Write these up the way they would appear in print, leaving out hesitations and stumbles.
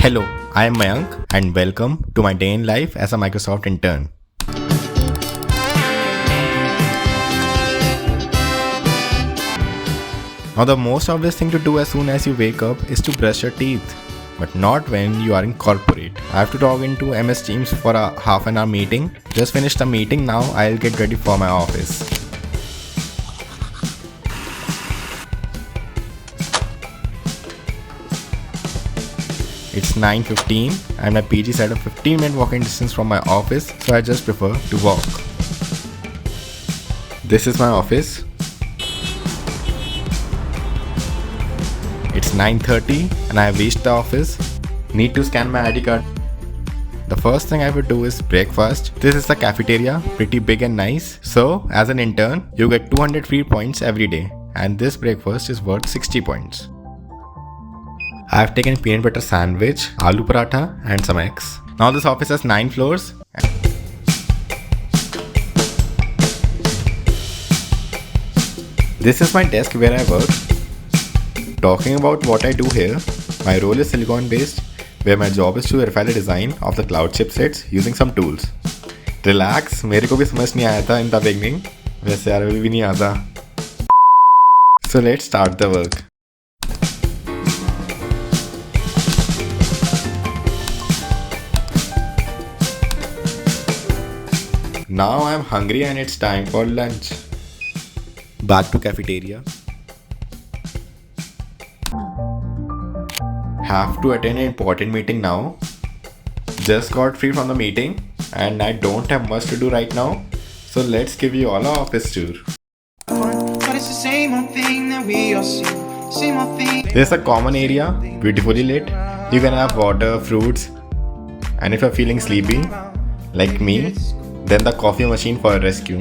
Hello, I am Mayank and welcome to my day in life as a Microsoft intern. Now the most obvious thing to do as soon as you wake up is to brush your teeth, but not when you are in corporate. I have to log into MS Teams for a half an hour meeting. Just finished the meeting, now I'll get ready for my office. It's 9:15 and my PG is at a 15-minute walking distance from my office, so I just prefer to walk. This is my office. It's 9:30 and I have reached the office. Need to scan my ID card. The first thing I would do is breakfast. This is the cafeteria, pretty big and nice. So, as an intern, you get 200 free points every day, and this breakfast is worth 60 points. I have taken peanut butter sandwich, aloo paratha and some eggs. Now this office has 9 floors. This is my desk where I work. Talking about what I do here, my role is silicon based, where my job is to verify the design of the cloud chipsets using some tools. Relax, मेरे को भी समझ नहीं आया था in the beginning. वैसे यार अभी भी नहीं आता. So let's start the work. Now I'm hungry and it's time for lunch. Back to cafeteria. Have to attend an important meeting now. Just got free from the meeting and I don't have much to do right now. So let's give you all our office tour. But it's the same old thing that we all see. Same old thing. There's a common area, beautifully lit. You can have water, fruits, and if you're feeling sleepy, like me, then the coffee machine for a rescue.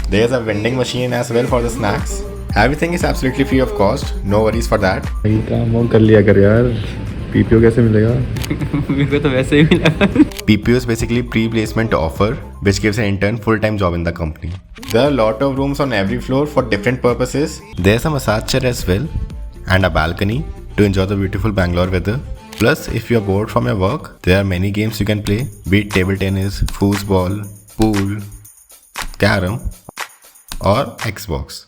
There's a vending machine as well for the snacks. Everything is absolutely free of cost, no worries for that. काम कर लिया कर यार PPO कैसे मिलेगा मेरे को तो वैसे ही मिला PPO is basically pre-placement offer, which gives an intern full-time job in the company. There are a lot of rooms on every floor for different purposes. There's a massage chair as well, and a balcony to enjoy the beautiful Bangalore weather. Plus, if you are bored from your work, there are many games you can play, be it table tennis, foosball, pool, carom, or Xbox.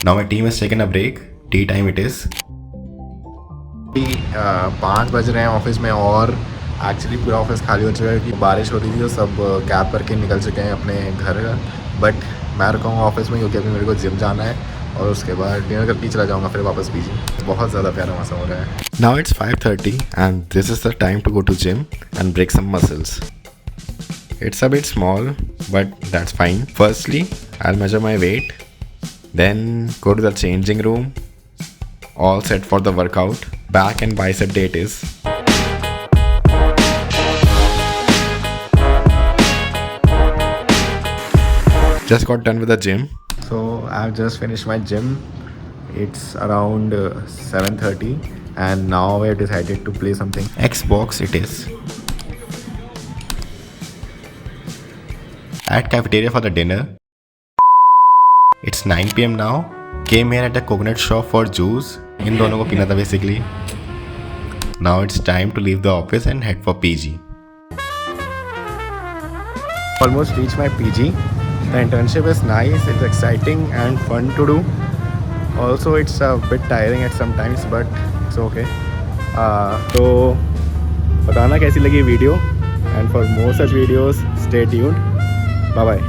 Now my team has taken a break. Tea time it is. 5 बज रहे हैं office में और actually पूरा office खाली हो चुका है क्योंकि बारिश हो रही थी तो सब कैब करके निकल चुके हैं अपने घर। बट मैं रुका हूँ ऑफिस में क्योंकि अभी मेरे को जिम जाना है और उसके बाद डिनर करके चला जाऊँगा फिर वापस पीजी। बहुत ज़्यादा प्यारा मौसम हो रहा है। Now it's 5:30 and this is the time to go to gym and break some muscles. It's a bit small but that's fine. Firstly, I'll measure my weight, then go to the changing room, all set for the workout. Back and bicep day it is. Just got done with the gym. So I've just finished my gym. It's around 7:30 and now we've decided to play something. Xbox it is. At cafeteria for the dinner. It's 9 PM now. Came here at a coconut shop for juice. इन दोनों को पीना था basically. Now it's time to leave the office and head for PG. Almost reached my PG. The internship is nice, it's exciting and fun to do. Also it's a bit tiring at some times but it's okay. तो बताना कैसी लगी video and for more such videos stay tuned. Bye bye.